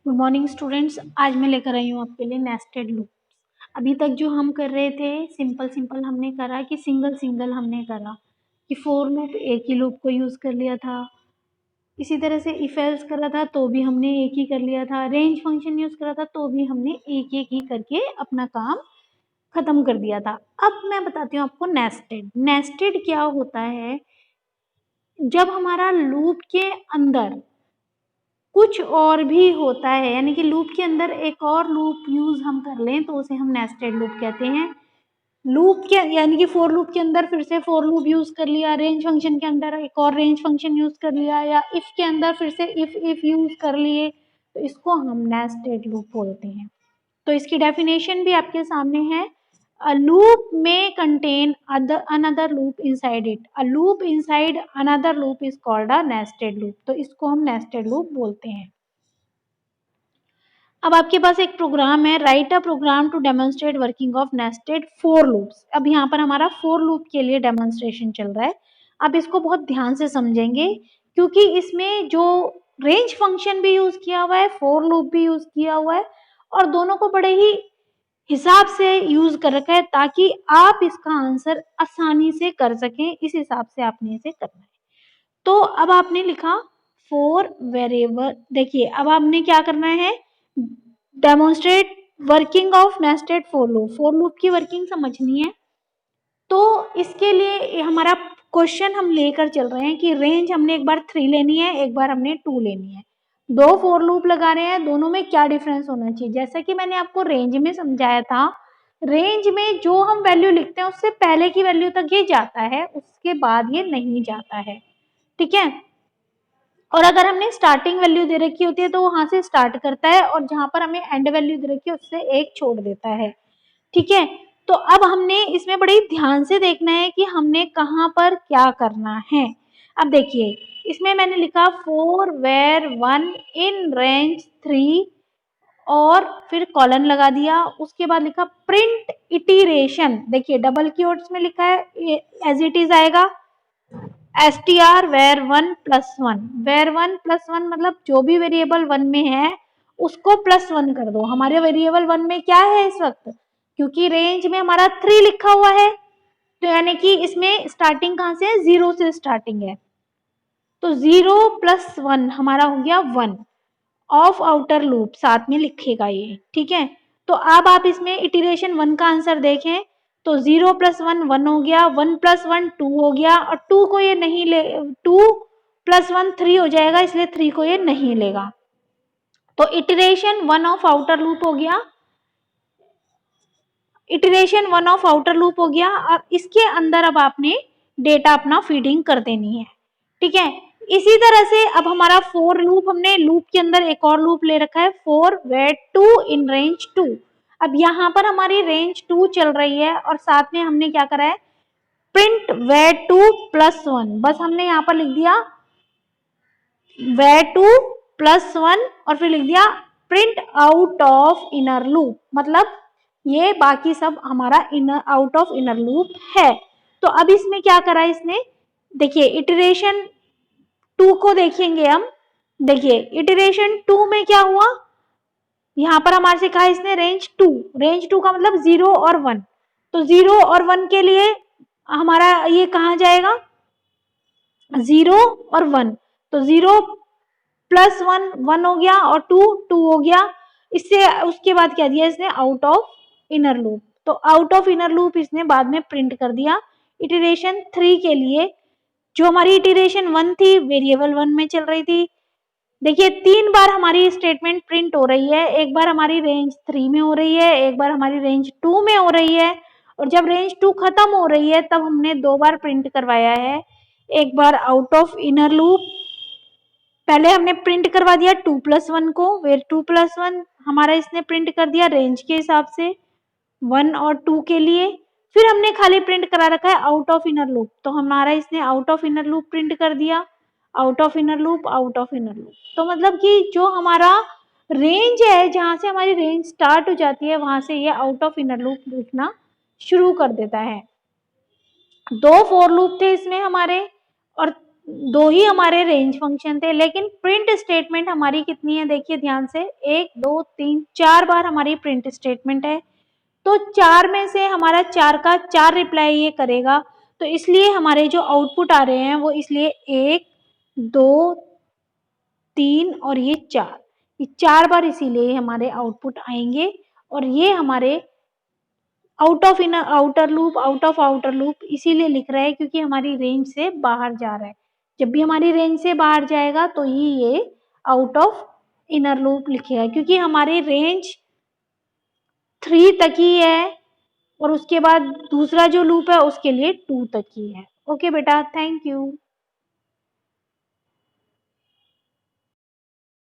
Good morning students. आज मैं लेकर आई हूँ आपके लिए नेस्टेड लूप। अभी तक जो हम कर रहे थे सिंपल सिंपल हमने करा कि सिंगल सिंगल हमने करा कि फोर लूप एक ही लूप को यूज़ कर लिया था। इसी तरह से इफ एल्स करा था तो भी हमने एक ही कर लिया था। रेंज फंक्शन यूज़ करा था तो भी हमने एक एक ही करके अपना काम खत्म कर दिया था। अब मैं बताती हूँ आपको नेस्टेड। नेस्टेड क्या होता है? जब हमारा लूप के अंदर कुछ और भी होता है, यानी कि लूप के अंदर एक और लूप यूज हम कर लें तो उसे हम नेस्टेड लूप कहते हैं। लूप के यानी कि फोर लूप के अंदर फिर से फोर लूप यूज कर लिया, रेंज फंक्शन के अंदर एक और रेंज फंक्शन यूज कर लिया, या इफ के अंदर फिर से इफ यूज कर लिए, तो इसको हम नेस्टेड लूप बोलते हैं। तो इसकी डेफिनेशन भी आपके सामने है। A loop may contain another loop inside it. A loop inside another loop is called a nested loop. तो इसको हम nested loop बोलते हैं। अब आपके पास एक प्रोग्राम है, write a program to demonstrate working of nested for loops. अब यहाँ पर हमारा फोर लूप के लिए डेमोन्स्ट्रेशन चल रहा है। आप इसको बहुत ध्यान से समझेंगे क्योंकि इसमें जो रेंज फंक्शन भी यूज किया हुआ है, फोर लूप भी यूज किया हुआ है, और दोनों को बड़े ही हिसाब से यूज कर रखा है ताकि आप इसका आंसर आसानी से कर सकें। इस हिसाब से आपने इसे करना है। तो अब आपने लिखा फोर वेरिएबल। देखिए अब आपने क्या करना है, demonstrate working of nested for loop. For loop की वर्किंग समझनी है। तो इसके लिए हमारा क्वेश्चन हम लेकर चल रहे हैं कि रेंज हमने एक बार 3 लेनी है, एक बार हमने 2 लेनी है। दो फोर लूप लगा रहे हैं, दोनों में क्या डिफरेंस होना चाहिए? जैसा कि मैंने आपको रेंज में समझाया था, रेंज में जो हम वैल्यू लिखते हैं उससे पहले की वैल्यू तक ये जाता है, उसके बाद ये नहीं जाता है। ठीक है। और अगर हमने स्टार्टिंग वैल्यू दे रखी होती है तो वहां से स्टार्ट करता है, और जहां पर हमें एंड वैल्यू दे रखी है उससे एक छोड़ देता है। ठीक है। तो अब हमने इसमें बड़े ध्यान से देखना है कि हमने कहाँ पर क्या करना है। अब देखिए इसमें मैंने लिखा for var one in range 3, और फिर कॉलन लगा दिया। उसके बाद लिखा प्रिंट इटीरेशन। देखिए डबल कीवर्ड्स में लिखा है, एज इट इज आएगा str var one plus one. Var one plus one मतलब जो भी वेरिएबल वन में है उसको प्लस वन कर दो। हमारे वेरिएबल वन में क्या है इस वक्त, क्योंकि रेंज में हमारा 3 लिखा हुआ है, तो यानी कि इसमें स्टार्टिंग कहाँ से है, 0 से स्टार्टिंग है। तो 0 प्लस 1 हमारा हो गया 1 ऑफ आउटर लूप, साथ में लिखेगा ये। ठीक है। तो अब आप इसमें इटरेशन 1 का आंसर देखें तो 0 प्लस 1 1 हो गया, 1 प्लस 1 2 हो गया, और 2 को ये नहीं ले, 2 प्लस 1 3 हो जाएगा, इसलिए 3 को ये नहीं लेगा। तो इटरेशन 1 ऑफ आउटर लूप हो गया, इटरेशन 1 ऑफ आउटर लूप हो गया, और इसके अंदर अब आपने डेटा अपना फीडिंग कर देनी है। ठीक है। इसी तरह से अब हमारा फोर लूप, हमने लूप के अंदर एक और लूप ले रखा है, फोर वेर 2 इन रेंज 2। अब यहाँ पर हमारी रेंज 2 चल रही है और साथ में हमने क्या करा है, प्रिंट वेर 2 प्लस 1। बस हमने यहाँ पर लिख दिया वेर 2 प्लस 1 और फिर लिख दिया print out of inner loop. मतलब ये बाकी सब हमारा inner out of inner loop है। तो अब इसमें क्या करा इसने, देखिए इटरेशन 2 को देखेंगे हम। देखिए इटरेशन 2 में क्या हुआ, यहाँ पर हमारे से कहा इसने रेंज 2। रेंज 2 का मतलब 0 और 1। तो 0 और 1 के लिए हमारा ये कहाँ जाएगा, 0 और 1। तो 0 प्लस 1 1 हो गया, और 2 2 हो गया। इससे उसके बाद क्या दिया इसने, आउट ऑफ इनर लूप। तो आउट ऑफ इनर लूप इसने बाद में प्रिंट कर दिया। इटरेशन 3 के लिए जो हमारी इटरेशन 1 थी वेरिएबल 1 में चल रही थी। देखिए 3 बार हमारी स्टेटमेंट प्रिंट हो रही है, एक बार हमारी रेंज 3 में हो रही है, एक बार हमारी रेंज 2 में हो रही है, और जब रेंज 2 खत्म हो रही है तब हमने 2 बार प्रिंट करवाया है। एक बार आउट ऑफ इनर लूप, पहले हमने प्रिंट करवा दिया 2 प्लस 1 को, वेर 2 प्लस 1 हमारा इसने प्रिंट कर दिया रेंज के हिसाब से 1 और 2 के लिए। फिर हमने खाली प्रिंट करा रखा है आउट ऑफ इनर लूप, तो हमारा इसने out of inner loop print कर दिया, out of inner loop, out of inner loop. तो मतलब कि जो हमारा रेंज है, जहां से हमारी रेंज स्टार्ट हो जाती है वहां से ये आउट ऑफ इनर लूप लिखना शुरू कर देता है। 2 फोर लूप थे इसमें हमारे, और दो ही हमारे रेंज फंक्शन थे, लेकिन प्रिंट स्टेटमेंट हमारी कितनी है, देखिए ध्यान से, 1 2 3 4 बार हमारी प्रिंट स्टेटमेंट है। तो 4 में से हमारा 4 का 4 रिप्लाई ये करेगा, तो इसलिए हमारे जो आउटपुट आ रहे हैं वो इसलिए 1 2 3 और ये 4, ये 4 बार इसीलिए हमारे आउटपुट आएंगे। और ये हमारे out of inner outer loop, out of outer loop इसीलिए लिख रहा है क्योंकि हमारी रेंज से बाहर जा रहा है। जब भी हमारी रेंज से बाहर जाएगा तो ही ये आउट ऑफ इनर लूप लिखेगा, क्योंकि हमारी रेंज 3 तक ही है और उसके बाद दूसरा जो लूप है उसके लिए 2 तक ही है। ओके बेटा, थैंक यू।